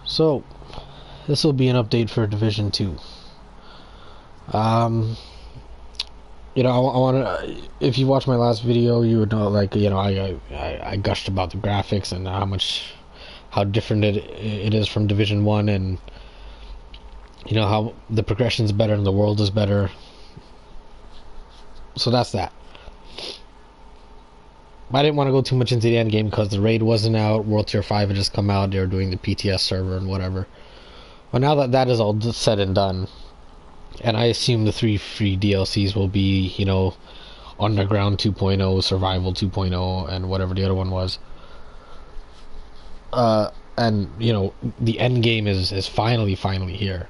So, this will be an update for Division 2. Um, I want to. If you watched my last video, you would know, like, I gushed about the graphics and how different it is from Division 1, and how the progression's better and the world is better. So that's that. I didn't want to go too much into the end game because the raid wasn't out. World Tier 5 had just come out. They were doing the PTS server and whatever. But now that that is all said and done, and I assume the 3 free DLCs will be, Underground 2.0, Survival 2.0, and whatever the other one was. And the end game is finally here.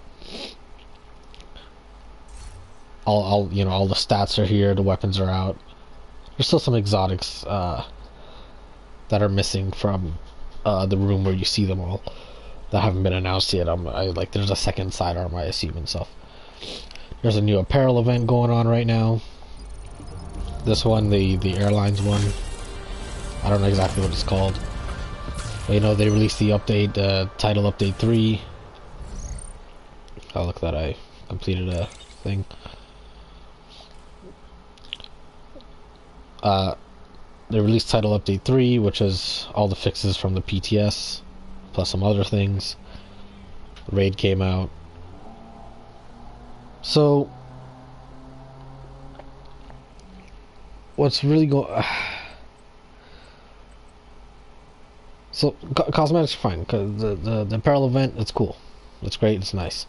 All the stats are here. The weapons are out. There's still some exotics that are missing from the room where you see them all that haven't been announced yet. There's a second sidearm, I assume, and stuff. There's a new apparel event going on right now. This one, the airlines one, I don't know exactly what it's called. But, they released the update, title update 3. Oh, look that I completed a thing. They released title update 3, which is all the fixes from the PTS, plus some other things. The raid came out. So, what's really going... So, cosmetics are fine, because the apparel event, it's cool. It's great, it's nice.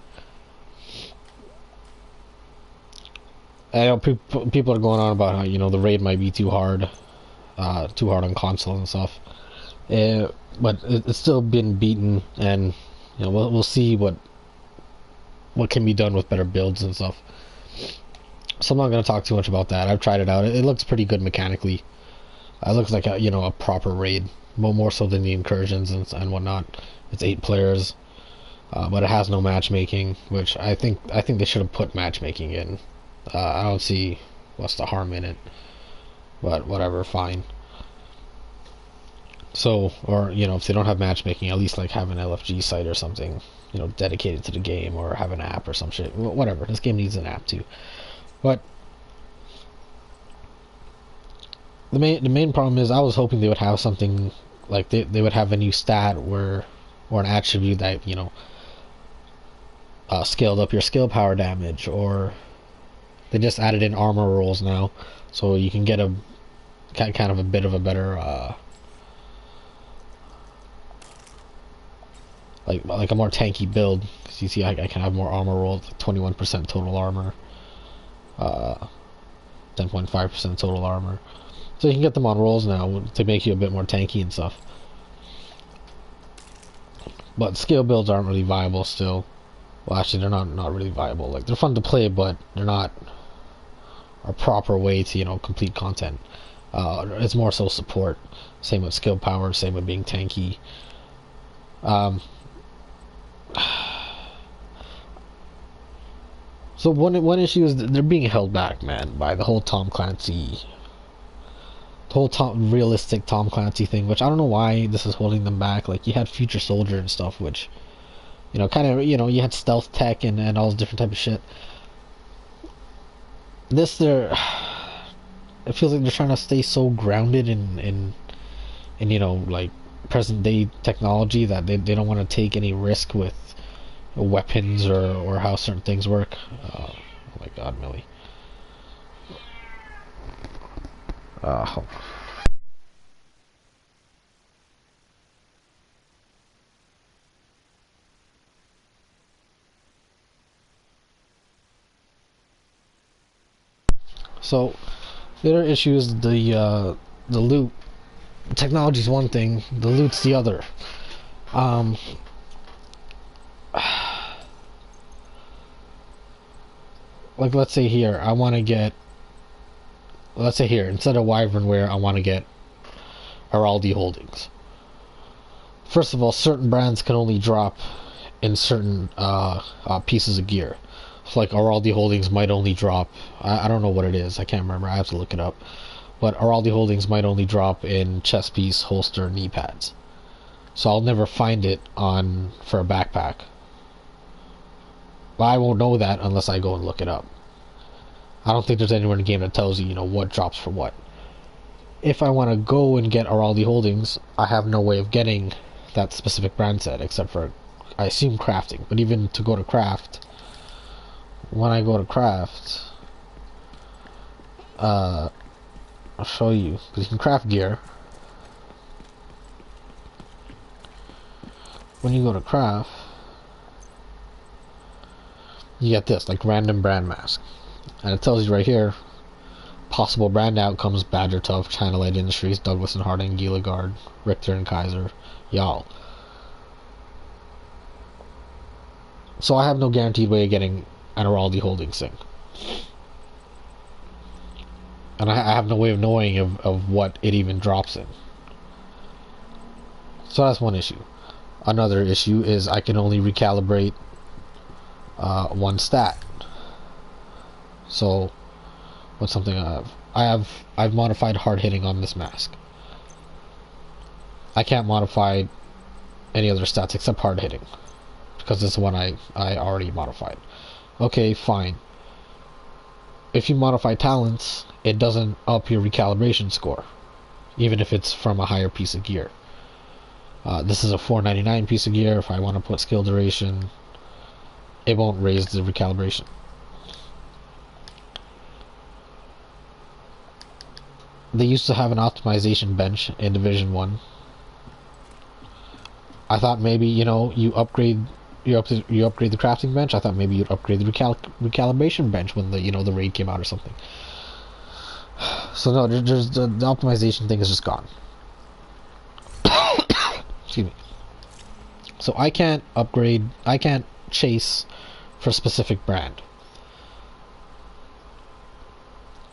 I know people are going on about how, the raid might be too hard on console and stuff. But it's still been beaten, and, we'll see what can be done with better builds and stuff. So I'm not going to talk too much about that. I've tried it out. It looks pretty good mechanically. It looks like a proper raid, more so than the incursions and whatnot. It's 8 players, but it has no matchmaking, which I think they should have put matchmaking in. I don't see what's the harm in it, but whatever, fine. So, or if they don't have matchmaking, at least have an LFG site or something, dedicated to the game, or have an app or some shit. Whatever. This game needs an app too. But the main problem is I was hoping they would have something like they would have a new stat or an attribute that scaled up your skill power damage, or they just added in armor rolls now, so you can get a kind of a bit of a better like a more tanky build, because you see I can have more armor rolls, 21% total armor, 10.5% total armor. So you can get them on rolls now to make you a bit more tanky and stuff. But skill builds aren't really viable still. Well, actually, they're not really viable. They're fun to play, but they're not a proper way to complete content. It's more so support. Same with skill power. Same with being tanky. So one issue is that they're being held back, man, by the whole Tom Clancy, the whole realistic Tom Clancy thing, which I don't know why this is holding them back. You had Future Soldier and stuff, which, kind of, you had stealth tech and all this different type of shit. It feels like they're trying to stay so grounded in present day technology that they don't want to take any risk with weapons or how certain things work. Oh my god, Millie. So the other issue is the loot. Technology's one thing, the loot's the other. Let's say here, I want to get, let's say here, instead of Wyvernware, I want to get Araldi Holdings. First of all, certain brands can only drop in certain pieces of gear. So Araldi Holdings might only drop, I don't know what it is, I can't remember, I have to look it up. But Araldi Holdings might only drop in chest piece, holster, knee pads. So I'll never find it on for a backpack. But I won't know that unless I go and look it up. I don't think there's anywhere in the game that tells you, you know, what drops for what. If I want to go and get Araldi Holdings, I have no way of getting that specific brand set except for, I assume, crafting. But even to go to craft, when I go to craft, I'll show you, because you can craft gear. When you go to craft, you get this, like random brand mask. And it tells you right here, possible brand outcomes: Badger Tough, China Light Industries, Douglas and Harding, Gieligard, Richter and Kaiser, Yal. So I have no guaranteed way of getting an Araldi Holdings thing. And I have no way of knowing of what it even drops in. So that's one issue. Another issue is I can only recalibrate one stat. So what's something I've modified hard hitting on this mask. I can't modify any other stats except hard hitting, because this is one I already modified. Okay, fine. If you modify talents, it doesn't up your recalibration score, even if it's from a higher piece of gear. This is a 499 piece of gear. If I want to put skill duration, it won't raise the recalibration. They used to have an optimization bench in Division 1. I thought maybe, you know, you upgrade the crafting bench. I thought maybe you'd upgrade the recalibration bench when the, you know, the raid came out or something. So no, there's the optimization thing is just gone. Excuse me. So I can't chase for a specific brand.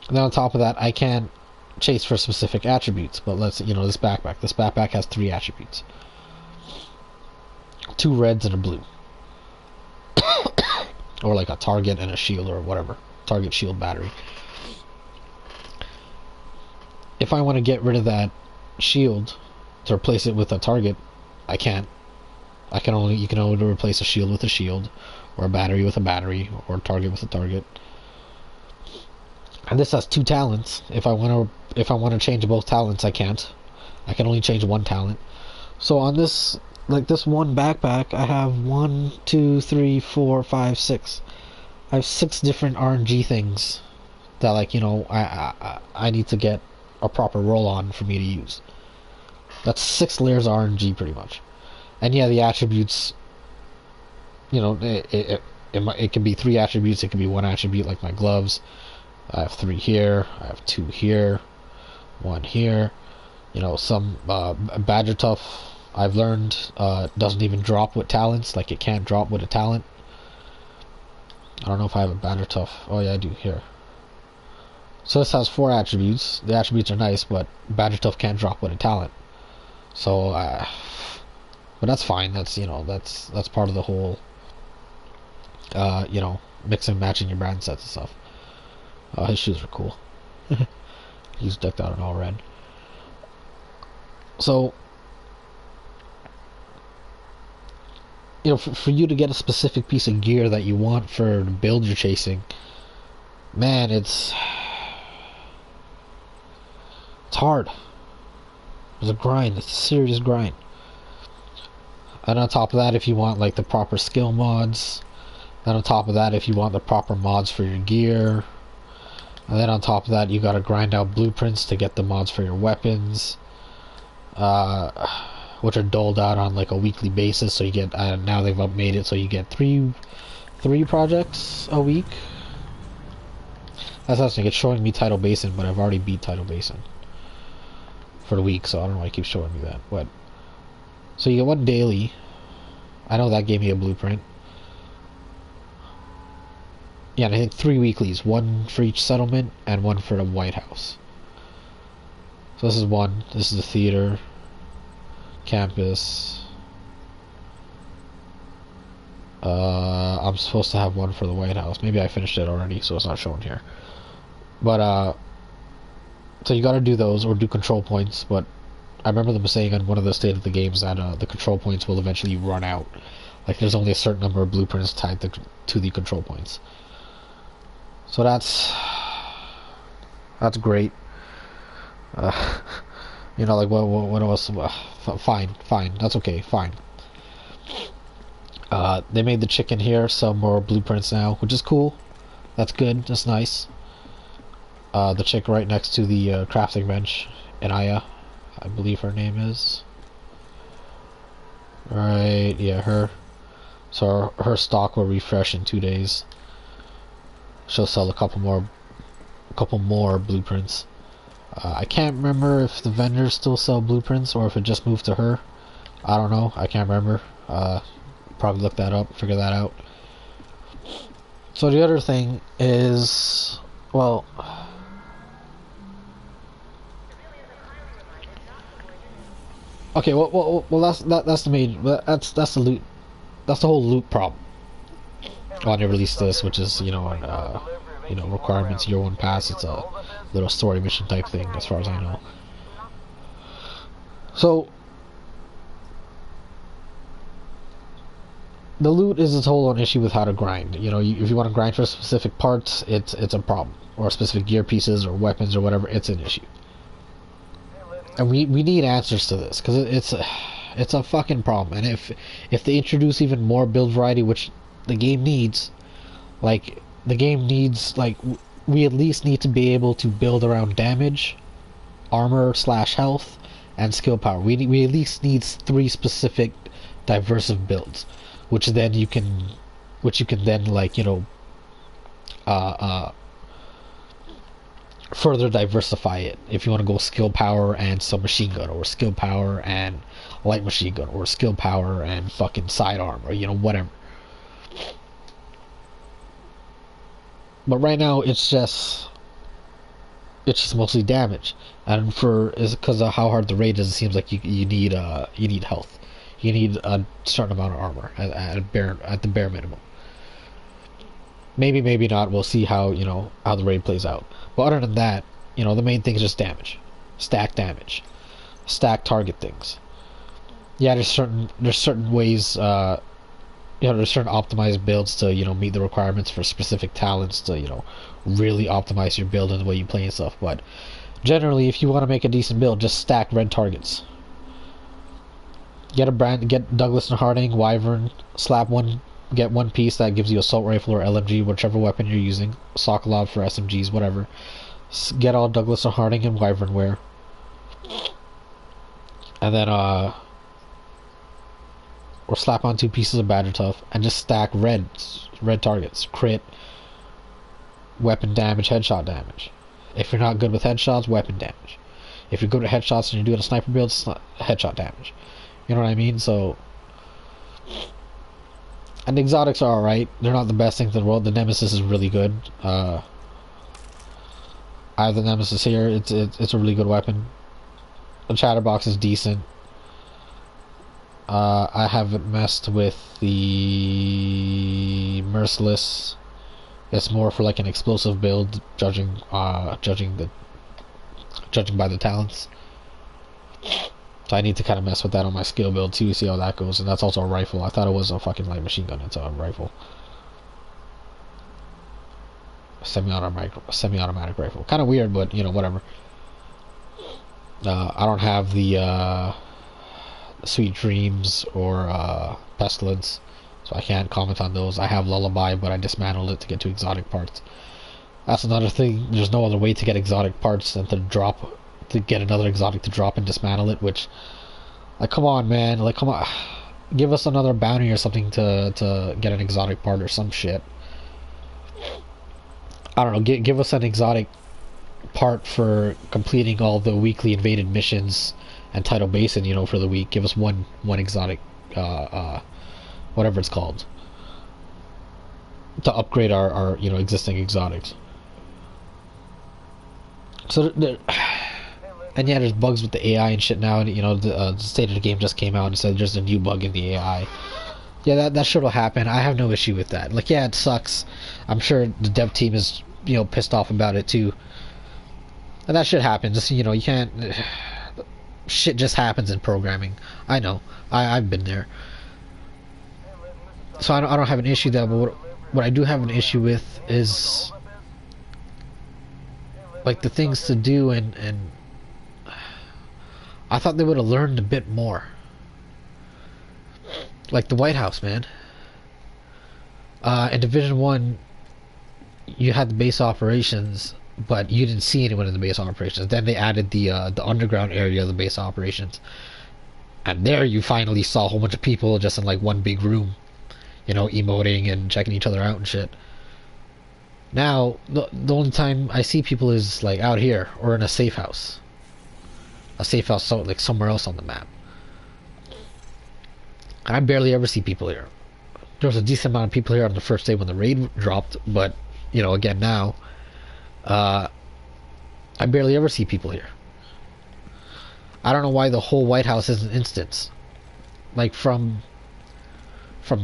And then on top of that, I can't chase for specific attributes. But let's, you know, this backpack has 3 attributes: 2 reds and a blue. Or like a target and a shield, or whatever. Target, shield, battery. If I want to get rid of that shield to replace it with a target, I can't. You can only replace a shield with a shield, or a battery with a battery, or a target with a target. And this has 2 talents. If I want to change both talents, I can't. I can only change one talent. So on this, like this one backpack, I have 1, 2, 3, 4, 5, 6. I have 6 different RNG things that, like, you know, I need to get a proper roll on for me to use. That's 6 layers of RNG pretty much. And yeah, the attributes, you know, it can be 3 attributes. It can be 1 attribute, like my gloves. I have 3 here. I have 2 here. 1 here. You know, some Badger Tough, I've learned, doesn't even drop with talents. Like, it can't drop with a talent. I don't know if I have a Badger Tough. Oh yeah, I do, here. So this has 4 attributes. The attributes are nice, but Badger Tough can't drop with a talent. So, but that's fine. That's, you know, that's part of the whole, you know, mix and matching your brand sets and stuff. His shoes are cool. He's decked out in all red. So, you know, for you to get a specific piece of gear that you want for the build you're chasing, man, it's hard. It's a grind. It's a serious grind. And on top of that, if you want like the proper skill mods, then on top of that, if you want the proper mods for your gear, and then on top of that, you gotta grind out blueprints to get the mods for your weapons, which are doled out on like a weekly basis. So you get, now they've upmade it so you get three projects a week. That's interesting. It's showing me Tidal Basin, but I've already beat Tidal Basin for the week, so I don't know why it keeps showing me that. But so you get 1 daily. I know that gave me a blueprint. Yeah, and I think 3 weeklies, 1 for each settlement and 1 for the White House. So this is 1. This is the theater, campus. I'm supposed to have 1 for the White House. Maybe I finished it already, so it's not shown here. But so you got to do those or do control points. But I remember them saying on one of the state of the games that the control points will eventually run out. Like there's only a certain number of blueprints tied to the control points. So that's great. Uh, like what else? Fine. That's okay. Fine. They made the chicken here, some more blueprints now, which is cool. That's good. That's nice. The chick right next to the crafting bench, Anaya, I believe her name is. Right, yeah, her. So her stock will refresh in 2 days. She'll sell a couple more blueprints. I can't remember if the vendors still sell blueprints or if it just moved to her. I don't know. I can't remember. Probably look that up, figure that out. So the other thing is, well, okay, well, that's the main, that's the loot, that's the whole loot problem. When they released this, which is requirements year one pass. It's a little story mission type thing, as far as I know. So the loot is its whole own issue with how to grind. If you want to grind for specific parts, it's a problem, or specific gear pieces or weapons or whatever. It's an issue, and we need answers to this because it's a fucking problem. And if they introduce even more build variety, which the game needs, like we at least need to be able to build around damage, armor / health, and skill power. We at least need 3 specific diverse builds, which you can then further diversify it. If you want to go skill power and some machine gun, or skill power and light machine gun, or skill power and fucking sidearm, or whatever. But right now it's just mostly damage, and because of how hard the raid is, it seems like you need health. You need a certain amount of armor at the bare minimum. Maybe not. We'll see how the raid plays out. But other than that, the main thing is just damage, stack damage, stack target things. Yeah, there's certain ways. There's certain optimized builds to meet the requirements for specific talents to really optimize your build and the way you play and stuff. But generally, if you want to make a decent build, just stack red targets. Get Douglas and Harding, Wyvern, get one piece that gives you assault rifle or LMG, whichever weapon you're using. Sokolov for SMGs, whatever. Get all Douglas and Harding and Wyvern wear, and then or slap on 2 pieces of Badger Tough and just stack red targets. Crit, weapon damage, headshot damage. If you're not good with headshots, weapon damage. If you're good at headshots and you're doing a sniper build, headshot damage. You know what I mean? So, and the exotics are alright. They're not the best things in the world. The Nemesis is really good. I have the Nemesis here. It's a really good weapon. The Chatterbox is decent. I haven't messed with the Merciless. It's more for like an explosive build, judging by the talents. So I need to kind of mess with that on my skill build too, see how that goes. And that's also a rifle. I thought it was a fucking light machine gun. It's a rifle, semi-automatic rifle. Kind of weird, but whatever. I don't have the Sweet Dreams or Pestilence, so I can't comment on those. I have Lullaby, but I dismantled it to get to exotic parts. That's another thing. There's no other way to get exotic parts than to get another exotic to drop and dismantle it, which, like, come on, man. Like, come on. Give us another bounty or something to get an exotic part or some shit. I don't know. Give us an exotic part for completing all the weekly invaded missions and Tidal Basin, for the week. Give us one exotic, whatever it's called, to upgrade our existing exotics. So and yeah, there's bugs with the AI and shit now, and the state of the game just came out and said there's a new bug in the AI. Yeah, that shit will happen. I have no issue with that. Like, yeah, it sucks. I'm sure the dev team is pissed off about it too. And that shit happens. You can't. shit just happens in programming. I know. I've been there. So I don't have an issue there, but what I do have an issue with is like the things to do, and I thought they would have learned a bit more. Like the White House, man. In Division 1, you had the base operations, but you didn't see anyone in the base operations. Then they added the underground area of the base operations. And there you finally saw a whole bunch of people just in like one big room. You know, emoting and checking each other out and shit. Now, the only time I see people is like out here or in a safe house. A safe house like somewhere else on the map. And I barely ever see people here. There was a decent amount of people here on the first day when the raid dropped, but, you know, again now, I barely ever see people here. I don't know why the whole White House is an instance. Like from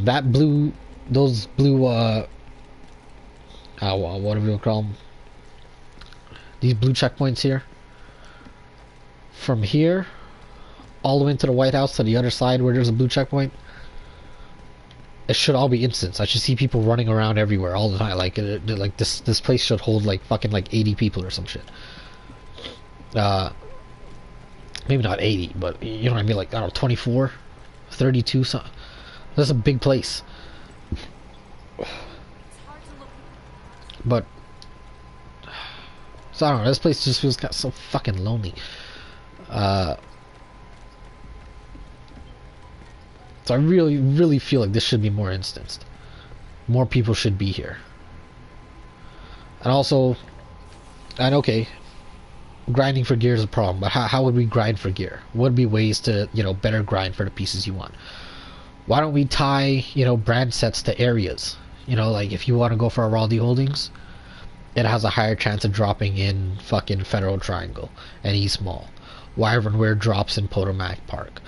that blue, those blue, what do we call them? These blue checkpoints here. From here, all the way into the White House to the other side where there's a blue checkpoint, it should all be instance. I should see people running around everywhere all the time. Like this place should hold like fucking like 80 people or some shit. Maybe not 80, but you know what I mean, like I don't know, 24, 32, something. That's a big place. But so I don't know, this place just feels so fucking lonely. So I really feel like this should be more instanced. More people should be here. And also, and okay, grinding for gear is a problem, but how would we grind for gear? What would be ways to, you know, better grind for the pieces you want? Why don't we tie, you know, brand sets to areas? You know, like if you want to go for Araldi Holdings, it has a higher chance of dropping in fucking Federal Triangle and East Mall. Wyvern Wear drops in Potomac Park.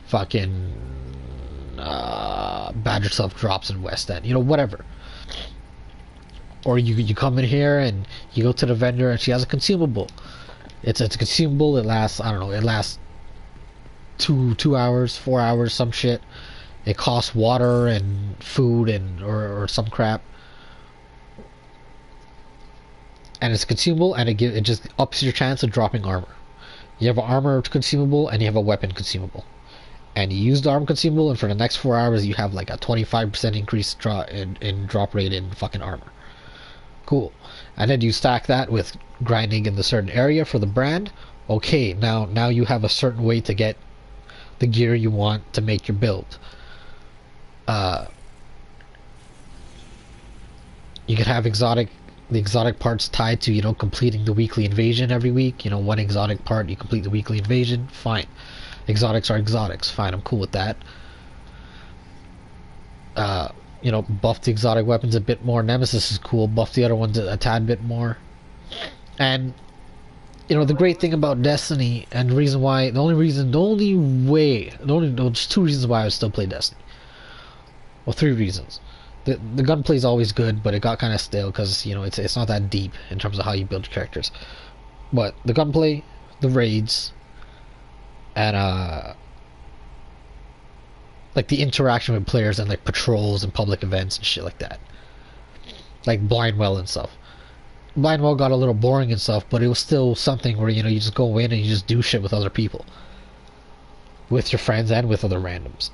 Fucking Badger Self drops in West End. You know, whatever. Or you come in here and you go to the vendor and she has a consumable. It's a consumable. It lasts, I don't know, it lasts 2 hours, 4 hours, some shit. It costs water and food and or some crap. And it's consumable, and it just ups your chance of dropping armor. You have an armor consumable and you have a weapon consumable. And you use the armor consumable, and for the next 4 hours you have like a 25% increase in drop rate in fucking armor. Cool. And then you stack that with grinding in the certain area for the brand. Okay, now you have a certain way to get the gear you want to make your build. You could have the exotic parts tied to, you know, completing the weekly invasion every week. You know, one exotic part, you complete the weekly invasion, fine. Exotics are exotics, fine, I'm cool with that. You know, buff the exotic weapons a bit more. Nemesis is cool, buff the other ones a tad bit more. And, you know, the great thing about Destiny, and the reason why, there's 2 reasons why I would still play Destiny. Well, 3 reasons. The gunplay is always good, but it got kind of stale because, you know, it's not that deep in terms of how you build your characters. But the gunplay, the raids, and like the interaction with players and like patrols and public events and shit like that, like Blindwell and stuff. Blindwell got a little boring and stuff, but it was still something where, you know, you just go in and you just do shit with other people, with your friends and with other randoms.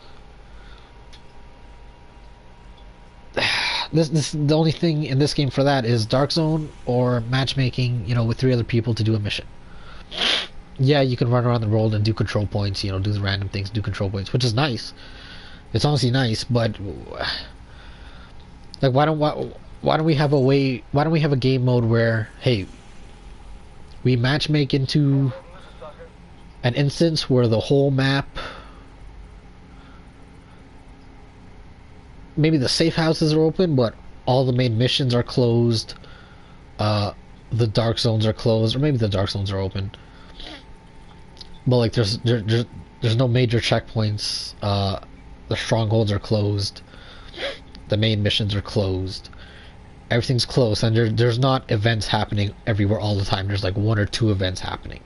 This the only thing in this game for that is Dark Zone or matchmaking, you know, with 3 other people to do a mission. Yeah, you can run around the world and do control points, you know, do the random things, do control points, which is nice. It's honestly nice, but like why don't we have a game mode where, hey, we matchmake into an instance where the whole map, maybe the safe houses are open, but all the main missions are closed. The dark zones are closed, or maybe the dark zones are open. But like, there's no major checkpoints. The strongholds are closed. The main missions are closed. Everything's closed, and there's not events happening everywhere all the time. There's like 1 or 2 events happening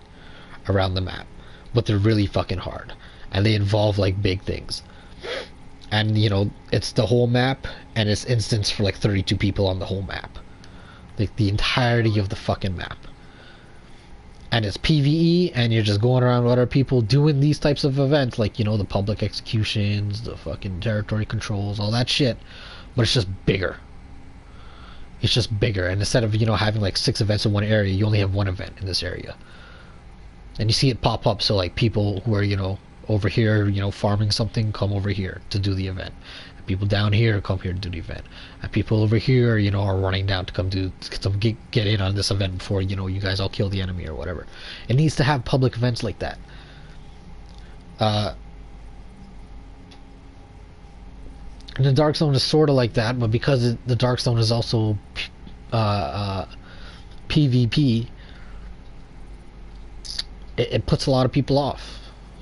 around the map, but they're really fucking hard, and they involve like big things. And you know, it's the whole map, and it's instance for like 32 people on the whole map, like the entirety of the fucking map. And it's PvE, and you're just going around with other people doing these types of events, like, you know, the public executions, the fucking territory controls, all that shit. But it's just bigger. It's just bigger, and instead of, you know, having like 6 events in one area, you only have 1 event in this area. And you see it pop up, so like people who are, you know, over here, you know, farming something, come over here to do the event. And people down here come here to do the event. And people over here, you know, are running down to come get in on this event before, you know, you guys all kill the enemy or whatever. It needs to have public events like that. And the Dark Zone is sort of like that, but because the Dark Zone is also PvP, it puts a lot of people off.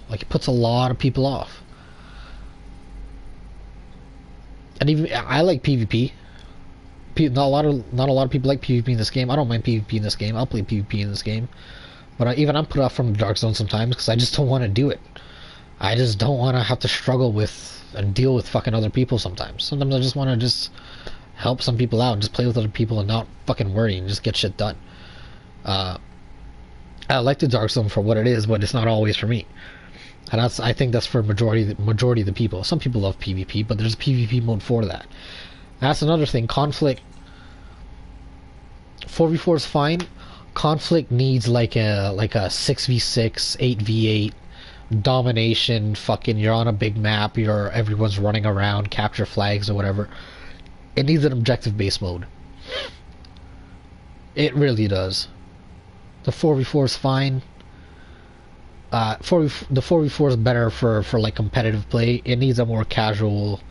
Like, it puts a lot of people off. And even I like PvP. Not a lot of people like PvP in this game. I don't mind PvP in this game. I'll play PvP in this game. But I'm put off from the Dark Zone sometimes because I just don't want to do it. I just don't want to have to struggle with and deal with fucking other people sometimes. Sometimes I just want to just help some people out and just play with other people and not fucking worry and just get shit done. I like the Dark Zone for what it is, but it's not always for me. And I think that's for majority of the people. Some people love PvP, but there's a PvP mode for that. That's another thing. Conflict 4v4 is fine. Conflict needs like a 6v6, 8v8 domination. Fucking, you're on a big map. Everyone's running around, capture flags or whatever. It needs an objective-based mode. It really does. The 4v4 is fine. The 4v4 is better for like competitive play. It needs a more casual,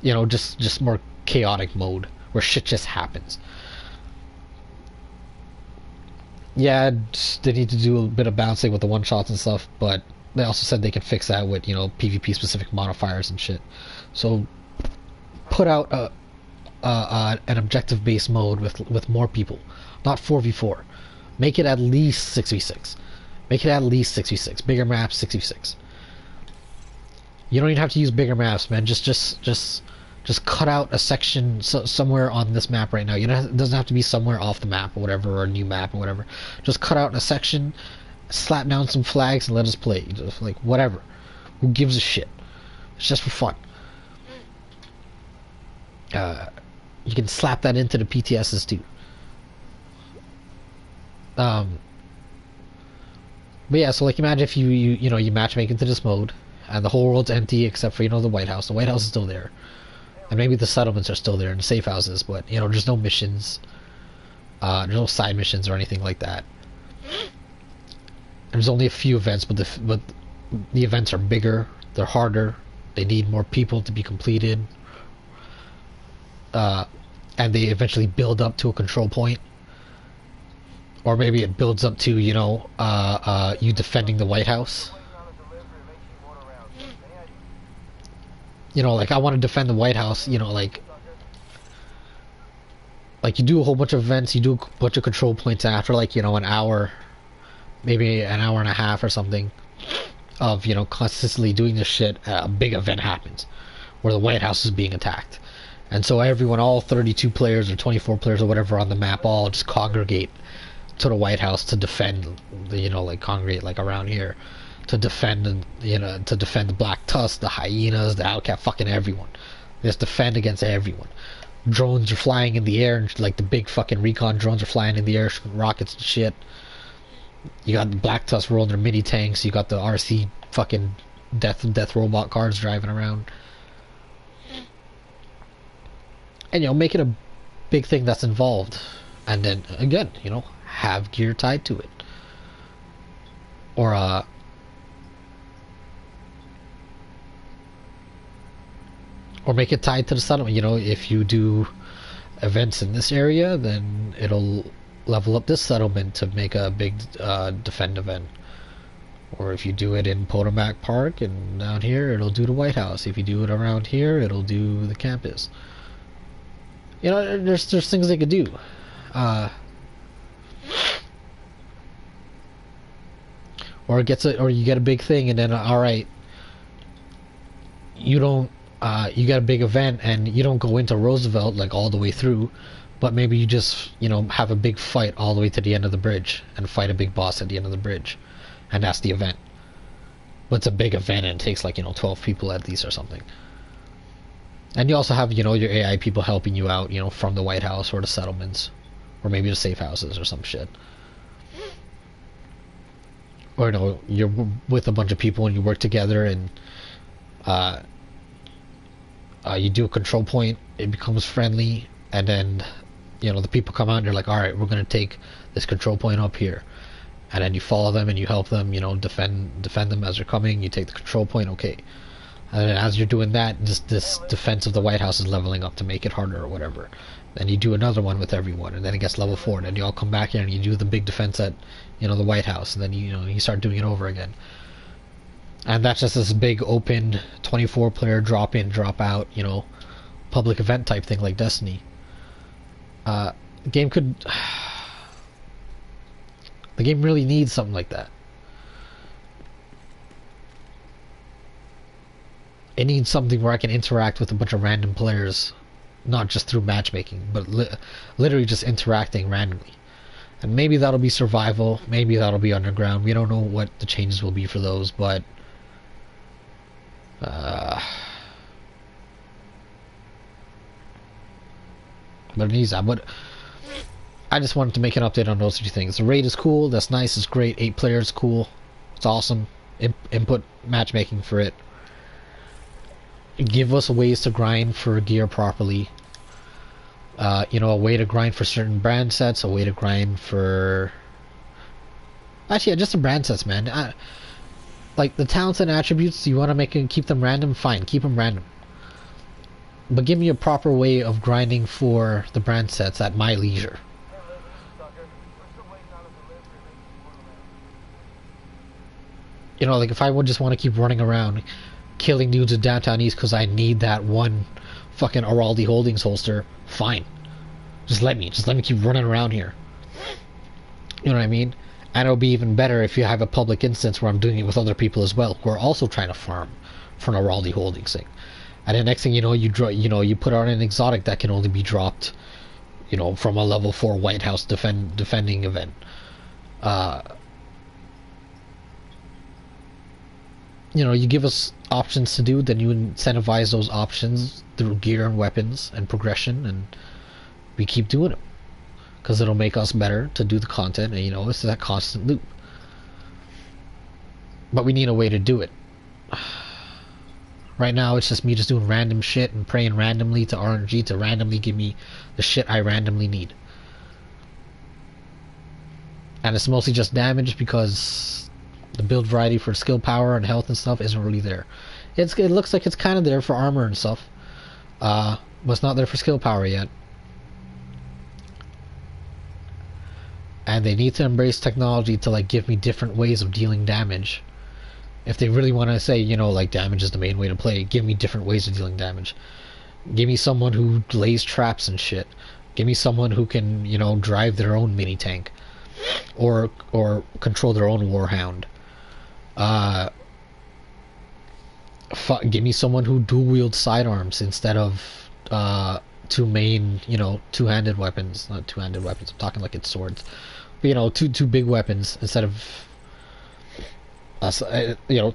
you know, just more chaotic mode where shit just happens. Yeah, they need to do a bit of bouncing with the one shots and stuff, but they also said they can fix that with, you know, PvP specific modifiers and shit. So put out an objective based mode with more people, not 4v4. Make it at least 6v6. Make it at least 6v6. Bigger maps, 6v6. You don't even have to use bigger maps, man. Just cut out a section somewhere on this map right now. You know, it doesn't have to be somewhere off the map or whatever, or a new map or whatever. Just cut out a section, slap down some flags, and let us play. Just like whatever. Who gives a shit? It's just for fun. You can slap that into the PTSs too. But yeah, so like imagine if you know you matchmake into this mode, and the whole world's empty except for, you know, the White House. The White House is still there, and maybe the settlements are still there and the safe houses, but you know there's no missions, there's no side missions or anything like that. There's only a few events, but the events are bigger, they're harder, they need more people to be completed, and they eventually build up to a control point. Or maybe it builds up to, you know, you defending the White House. You know, like, I want to defend the White House, you know, like you do a whole bunch of events, you do a bunch of control points after, like, you know, an hour, maybe an hour and a half or something of, you know, consistently doing this shit, a big event happens where the White House is being attacked. And so everyone, all 32 players or 24 players or whatever on the map, all just congregate to the White House to defend, you know, like congregate like around here to defend, you know, to defend the Black Tusk, the hyenas, the Outcat, fucking everyone. They just defend against everyone. Drones are flying in the air, and like the big fucking recon drones are flying in the air, rockets and shit. You got the Black Tusk rolling their mini tanks. You got the RC fucking death robot cars driving around. And, you know, make it a big thing that's involved. And then, again, you know, have gear tied to it. Or make it tied to the settlement. You know, if you do events in this area, then it'll level up this settlement to make a big defend event. Or if you do it in Potomac Park and down here, it'll do the White House. If you do it around here, it'll do the campus. You know, there's things they could do. or it gets or you get a big thing, and then all right, you don't you get a big event and you don't go into Roosevelt like all the way through, but maybe you just have a big fight all the way to the end of the bridge and fight a big boss at the end of the bridge, and that's the event. But it's a big event and it takes like 12 people at least or something. And you also have your AI people helping you out, from the White House or the settlements, or maybe the safe houses or some shit. Or you're with a bunch of people and you work together, and you do a control point, it becomes friendly, and then the people come out and they're like, all right, we're going to take this control point up here, and then you follow them and you help them, defend them as they're coming. You take the control point, okay, and then as you're doing that, this defense of the White House is leveling up to make it harder or whatever. Then you do another one with everyone, and then it gets level 4, and then you all come back here and you do the big defense at the White House, and then you start doing it over again. And that's just this big open 24 player drop in, drop out, public event type thing like Destiny. The game really needs something like that. It needs something where I can interact with a bunch of random players, not just through matchmaking, but literally just interacting randomly. And maybe that'll be survival, maybe that'll be underground. We don't know what the changes will be for those, but it needs that. But I just wanted to make an update on those 3 things. The raid is cool, that's nice, it's great. 8 players, cool, it's awesome. Input matchmaking for it. Give us ways to grind for gear properly. A way to grind for certain brand sets, a way to grind for... Actually, yeah, just the brand sets, man. Like, the talents and attributes, you want to keep them random? Fine, keep them random. But give me a proper way of grinding for the brand sets at my leisure. Like if I would just want to keep running around killing dudes in downtown East because I need that one fucking Araldi Holdings holster, fine. Just let me keep running around here. You know what I mean? And it'll be even better if you have a public instance where I'm doing it with other people as well, who are also trying to farm for an Araldi Holdings thing. And the next thing you know, you put on an exotic that can only be dropped, from a level 4 White House defending event. You give us options to do, then you incentivize those options through gear and weapons and progression, and we keep doing it. Because it'll make us better to do the content, and it's that constant loop. But we need a way to do it. Right now, it's just me just doing random shit and praying randomly to RNG to randomly give me the shit I randomly need. And it's mostly just damage because the build variety for skill power and health and stuff isn't really there. It looks like it's kind of there for armor and stuff, but it's not there for skill power yet. And they need to embrace technology to give me different ways of dealing damage. If they really want to say, damage is the main way to play, give me different ways of dealing damage. Give me someone who lays traps and shit. Give me someone who can, drive their own mini tank, or control their own warhound. Give me someone who dual wields sidearms instead of 2 main, two-handed weapons. Not two-handed weapons. I'm talking like it's swords. But, two big weapons instead of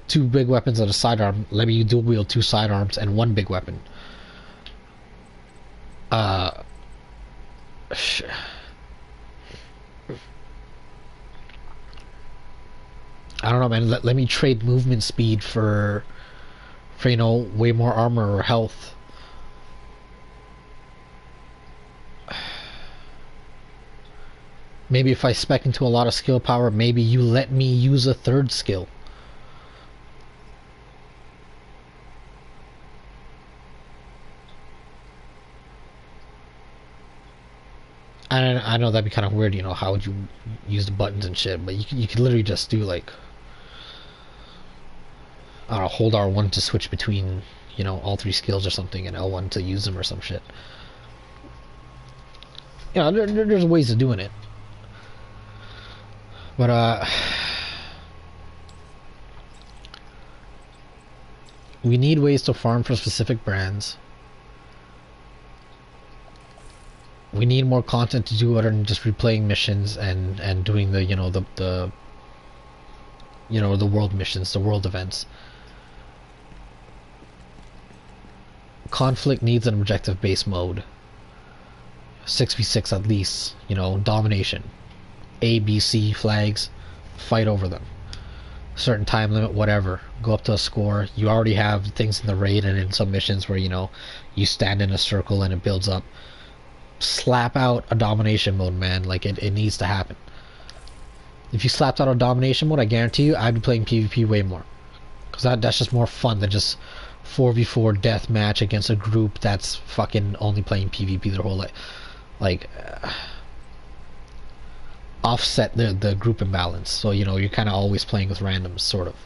2 big weapons and a sidearm. Let me dual wield 2 sidearms and 1 big weapon. I don't know, man. Let me trade movement speed for way more armor or health. Maybe if I spec into a lot of skill power, maybe you let me use a 3rd skill. I know that'd be kind of weird, how would you use the buttons and shit, but you could literally just do I don't know, hold R1 to switch between, all 3 skills or something, and L1 to use them or some shit. There's ways of doing it. But We need ways to farm for specific brands. We need more content to do other than just replaying missions and doing the the world missions, the world events. Conflict needs an objective based mode. 6v6 at least, domination. A, B, C flags, fight over them. Certain time limit, whatever. Go up to a score. You already have things in the raid and in some missions where, you stand in a circle and it builds up. Slap out a domination mode, man. Like, it needs to happen. If you slapped out a domination mode, I guarantee you I'd be playing PvP way more. Because that's just more fun than just 4v4 deathmatch against a group that's fucking only playing PvP their whole life. Like, offset the group imbalance. So, you're kind of always playing with randoms, sort of.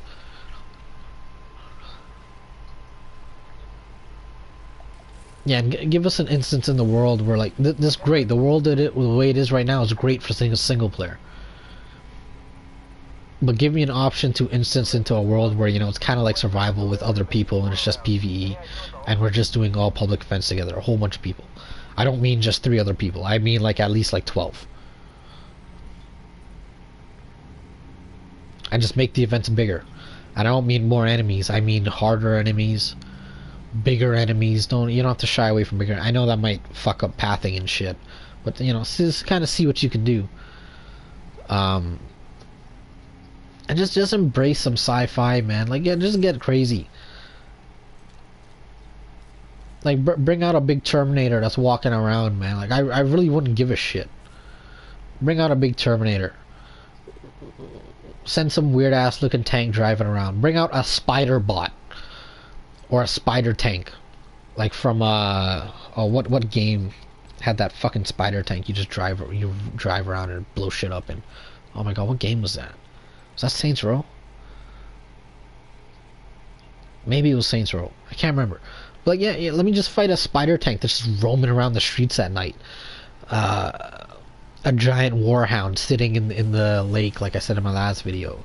Yeah, and give us an instance in the world where, like, this great. The world the way it is right now is great for single player. But give me an option to instance into a world where, it's kind of like survival with other people and it's just PvE. And we're just doing all public events together, a whole bunch of people. I don't mean just 3 other people. I mean, like, at least, like, 12. And just make the events bigger. And I don't mean more enemies. I mean harder enemies. Bigger enemies. You don't have to shy away from bigger. I know that might fuck up pathing and shit, but just kind of see what you can do. And just embrace some sci-fi, man. Like, yeah, just get crazy. Like, bring out a big Terminator that's walking around, man. Like, I really wouldn't give a shit. Bring out a big Terminator. Send some weird ass looking tank driving around. Bring out a spider bot. Or a spider tank, like from what game had that fucking spider tank? You drive around and blow shit up. And oh my god, what game was that? Was that Saints Row? Maybe it was Saints Row. I can't remember. But yeah, let me just fight a spider tank that's just roaming around the streets at night. A giant warhound sitting in the lake, like I said in my last video.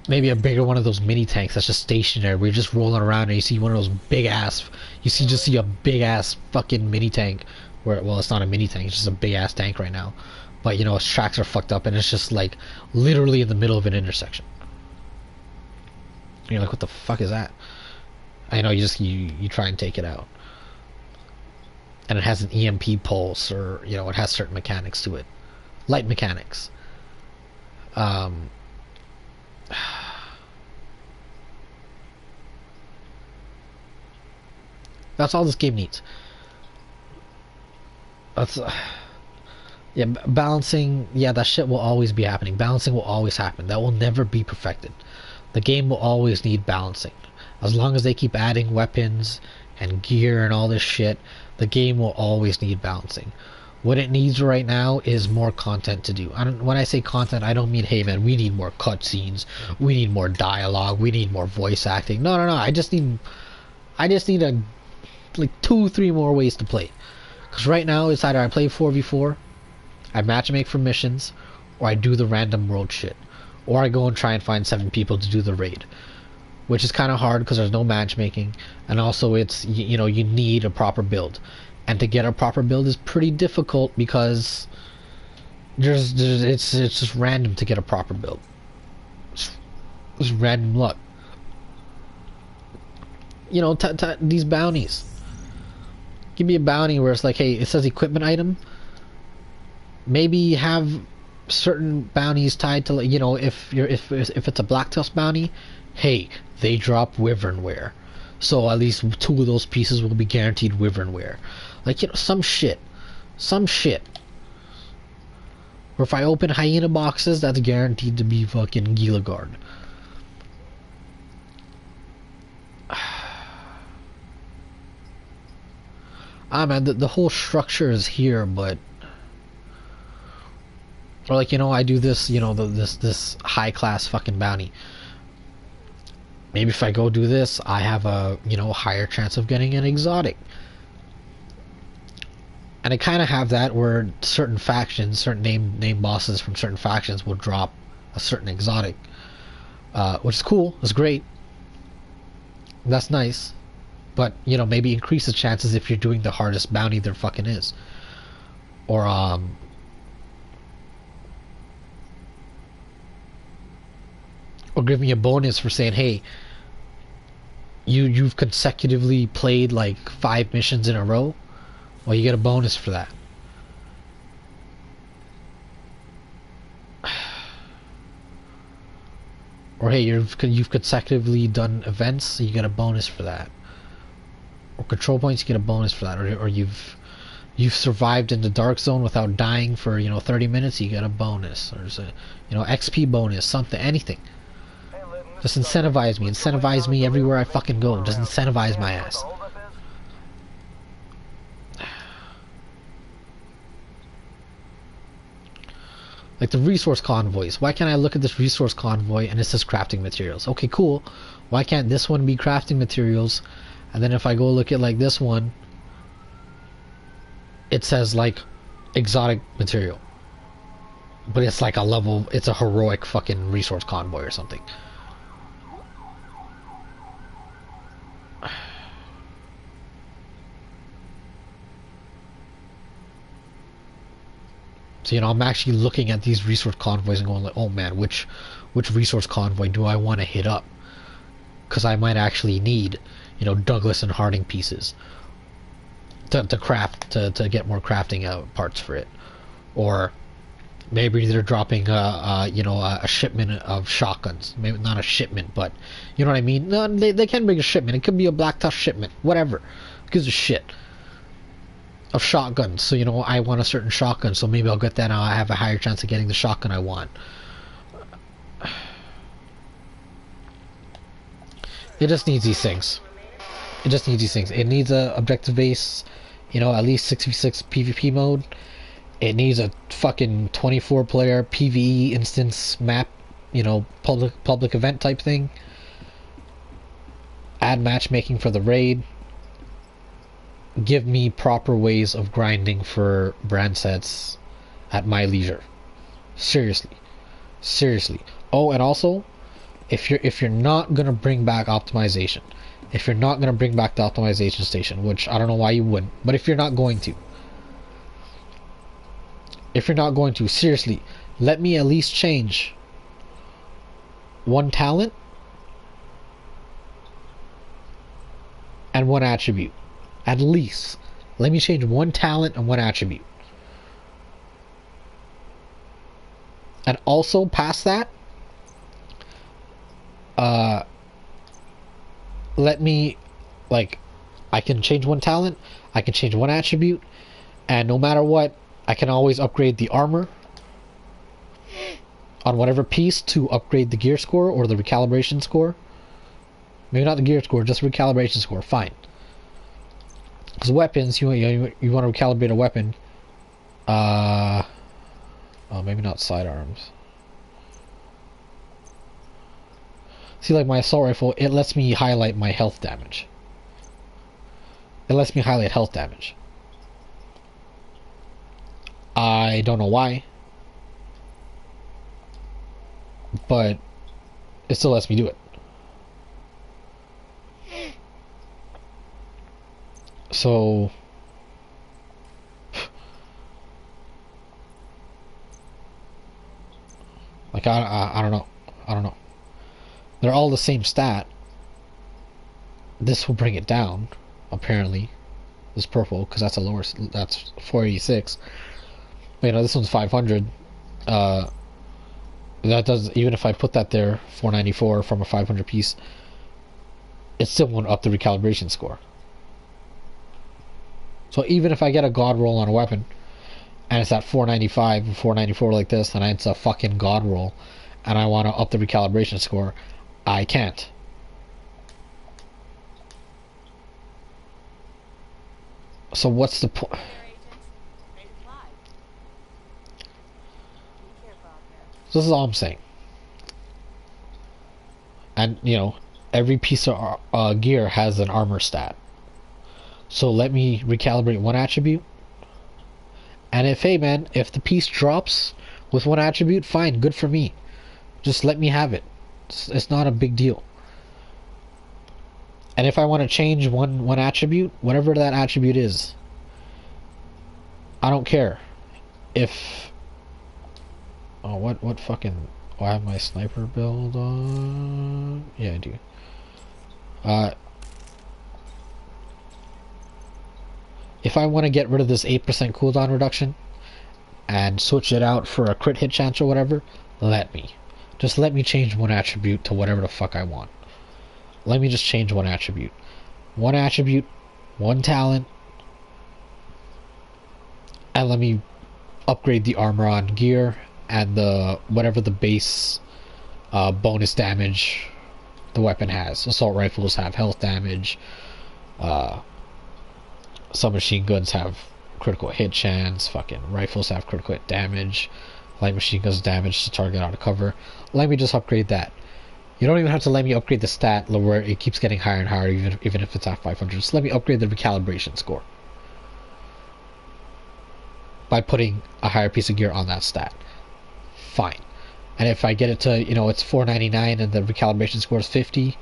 Maybe a bigger one of those mini tanks that's just stationary where you're just rolling around and you see one of those big ass, just see a big ass fucking mini tank where, well, it's not a mini tank, it's just a big ass tank right now, but its tracks are fucked up and it's just like literally in the middle of an intersection. And you're like, what the fuck is that? I know, you try and take it out, and it has an EMP pulse, or it has certain mechanics to it, light mechanics. That's all this game needs. That's yeah, balancing. Yeah, that shit will always be happening. Balancing will always happen. That will never be perfected. The game will always need balancing. As long as they keep adding weapons and gear and all this shit, the game will always need balancing. What it needs right now is more content to do. When I say content, I don't mean, hey man, we need more cutscenes, we need more dialogue, we need more voice acting. No. I just need like 2-3 more ways to play. Because right now it's either I play 4v4, I matchmake for missions, or I do the random world shit, or I go and try and find 7 people to do the raid, which is kind of hard because there's no matchmaking, and also it's you need a proper build. And to get a proper build is pretty difficult because it's just random to get a proper build. It's random luck. These bounties. Give me a bounty where it's like, hey, it says equipment item. Maybe have certain bounties tied to, if it's a Black Tusk bounty, hey, they drop wyvern wear. So at least 2 of those pieces will be guaranteed wyvern wear. Like, some shit. Or if I open hyena boxes, that's guaranteed to be fucking Gila Guard. Man, the whole structure is here, but... Or like, I do this, this high class fucking bounty. Maybe if I go do this, I have a, higher chance of getting an exotic. And I kind of have that where certain factions, certain name bosses from certain factions will drop a certain exotic. which is cool. It's great. That's nice. But, you know, maybe increase the chances if you're doing the hardest bounty there fucking is. Or give me a bonus for saying, hey, you've consecutively played like 5 missions in a row. Well, you get a bonus for that. Or hey, you've consecutively done events, so you get a bonus for that. Or control points, you get a bonus for that. Or you've survived in the dark zone without dying for 30 minutes, you get a bonus. Or there's a XP bonus, something, anything. Just incentivize me everywhere I fucking go. Just incentivize my ass. Like the resource convoys. Why can't I look at this resource convoy and it says crafting materials? Okay, cool. Why can't this one be crafting materials? And then if I go look at like this one, it says like exotic material. But it's like it's a heroic fucking resource convoy or something. So, I'm actually looking at these resource convoys and going like, oh man, which resource convoy do I want to hit up? Because I might actually need, Douglas and Harding pieces to craft, to get more crafting parts for it. Or maybe they're dropping a shipment of shotguns. Maybe not a shipment, but you know what I mean? No, they can bring a shipment. It could be a black tusk shipment. Whatever. Who gives a shit? Of shotguns, so I want a certain shotgun, so maybe I'll get that and I have a higher chance of getting the shotgun I want. It just needs these things. It needs a objective base, at least 6v6 PvP mode. It needs a fucking 24 player PvE instance map, public event type thing. Add matchmaking for the raid. Give me proper ways of grinding for brand sets at my leisure. Seriously. Oh, and also, if you're not gonna bring back optimization, if you're not gonna bring back the optimization station, which I don't know why you wouldn't, but if you're not going to, seriously, let me at least change one talent and one attribute. At least. Let me change one talent and one attribute. And also, past that, let me, I can change one talent, I can change one attribute, and no matter what, I can always upgrade the armor on whatever piece to upgrade the gear score or the recalibration score. Maybe not the gear score, just recalibration score. Fine. Because weapons, you want to recalibrate a weapon. Oh, maybe not sidearms. See, like my assault rifle, it lets me highlight my health damage. It lets me highlight health damage. I don't know why, but it still lets me do it. So, like I don't know. They're all the same stat. This will bring it down, apparently. This purple, because that's that's 486. But, this one's 500. That does, even if I put that there, 494 from a 500 piece, it still won't up the recalibration score. So even if I get a god roll on a weapon, and it's at 495 or 494 like this, and it's a fucking god roll, and I want to up the recalibration score, I can't. So what's the point? So this is all I'm saying. And, every piece of gear has an armor stat. So let me recalibrate one attribute. And if the piece drops with one attribute, fine, good for me. Just let me have it. It's not a big deal. And if I want to change one attribute, whatever that attribute is, I don't care. If oh what fucking oh, I have my sniper build on. Yeah, I do. If I want to get rid of this 8% cooldown reduction and switch it out for a crit hit chance or whatever, let me. Just let me change one attribute to whatever the fuck I want. Let me just change one attribute. One attribute, one talent, and let me upgrade the armor on gear and the whatever the base bonus damage the weapon has. Assault rifles have health damage. Some machine guns have critical hit chance. Fucking rifles have critical hit damage. Light machine guns damage to target out of cover. Let me just upgrade that. You don't even have to let me upgrade the stat where it keeps getting higher and higher, even if it's at 500. Just let me upgrade the recalibration score by putting a higher piece of gear on that stat. Fine. And if I get it to, it's 499 and the recalibration score is 50,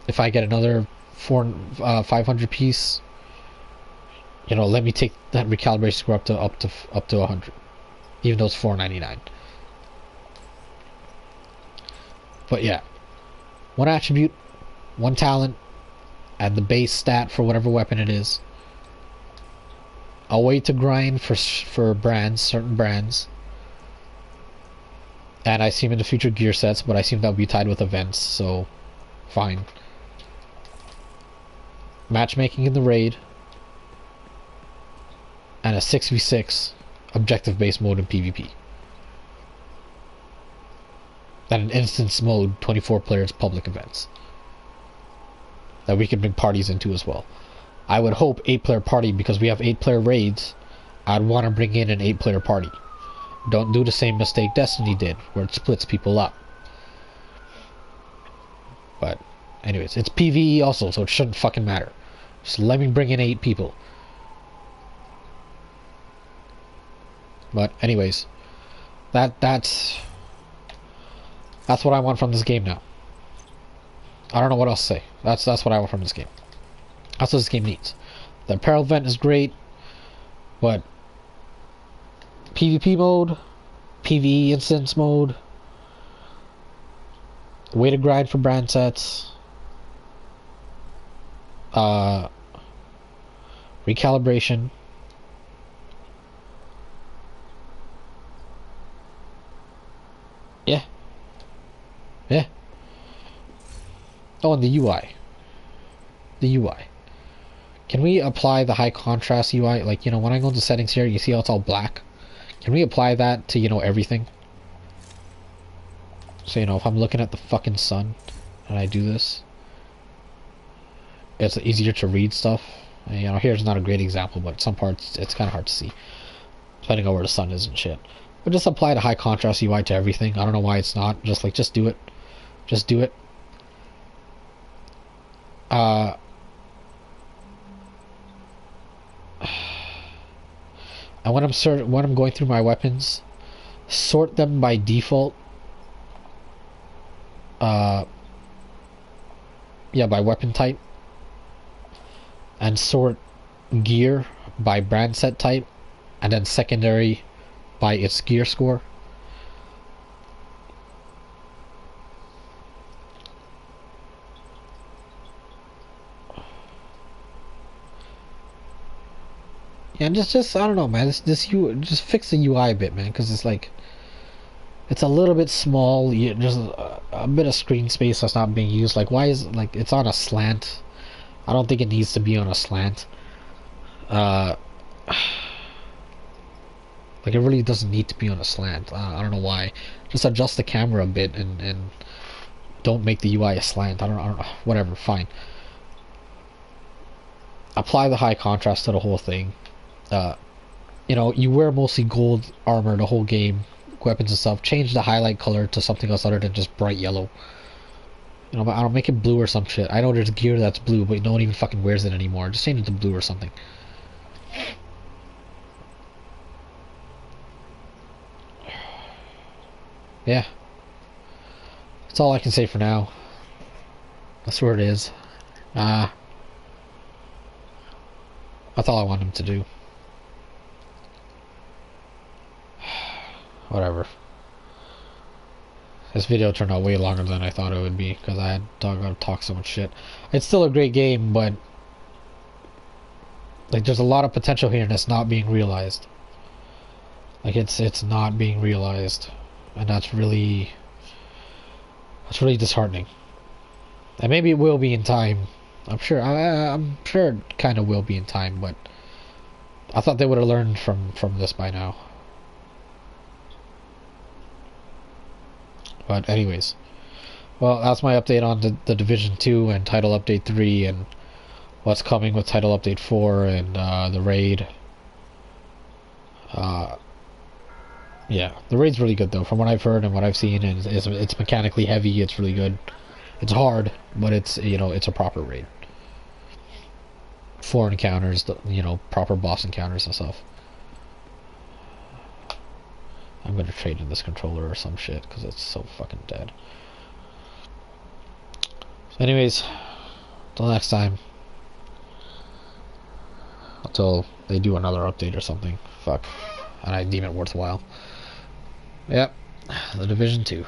if I get another 500 piece, let me take that recalibration score up to 100, even though it's 499. But yeah, one attribute, one talent, and the base stat for whatever weapon it is. A way to grind for brands, certain brands. And I see them in the future gear sets, but I assume that'll be tied with events, so fine. Matchmaking in the raid. And a 6v6 objective-based mode in PvP. And an instance mode 24 players public events that we can bring parties into as well. I would hope 8-player party, because we have 8-player raids. I'd want to bring in an 8-player party. Don't do the same mistake Destiny did, where it splits people up. But anyways, it's PvE also, so it shouldn't fucking matter. Just let me bring in 8 people. But anyways, that's what I want from this game now. I don't know what else to say. That's what I want from this game. That's what this game needs. The apparel event is great, but PvP mode, PvE instance mode, way to grind for brand sets, recalibration, yeah. Oh, and the UI. The UI. Can we apply the high contrast UI? Like, when I go into settings here, you see how it's all black? Can we apply that to, everything? So, if I'm looking at the fucking sun and I do this, it's easier to read stuff. And, here's not a great example, but some parts it's kind of hard to see, depending on where the sun is and shit. But just apply the high contrast UI to everything. I don't know why it's not. Just do it. Just do it. And when I'm going through my weapons, sort them by default. By weapon type, and sort gear by brand set type, and then secondary by its gear score. Yeah, and just I don't know, man. Just fix the UI a bit, man, because it's like it's a little bit small. There's a bit of screen space that's not being used. Like, why is it's on a slant? I don't think it needs to be on a slant. Like, it really doesn't need to be on a slant. I don't know why. Just adjust the camera a bit and don't make the UI a slant. I don't know. Whatever. Fine. Apply the high contrast to the whole thing. You wear mostly gold armor the whole game, weapons and stuff. Change the highlight color to something else other than just bright yellow. I don't make it blue or some shit. I know there's gear that's blue, but no one even fucking wears it anymore. Just change it to blue or something. Yeah. That's all I can say for now. That's where it is. That's all I want him to do. Whatever. This video turned out way longer than I thought it would be because I had to talk so much shit. It's still a great game, but like there's a lot of potential here and it's not being realized. Like it's not being realized, and that's really disheartening. And maybe it will be in time. I'm sure it kind of will be in time, but I thought they would have learned from this by now. But anyways, well, that's my update on the Division 2 and Title Update 3 and what's coming with Title Update 4 and the raid. Yeah, the raid's really good though. From what I've heard and what I've seen, and it's mechanically heavy. It's really good. It's hard, but it's it's a proper raid. 4 encounters, proper boss encounters and stuff. I'm gonna trade in this controller or some shit because it's so fucking dead. So anyways, till next time. Until they do another update or something. Fuck. And I deem it worthwhile. Yep. The Division 2.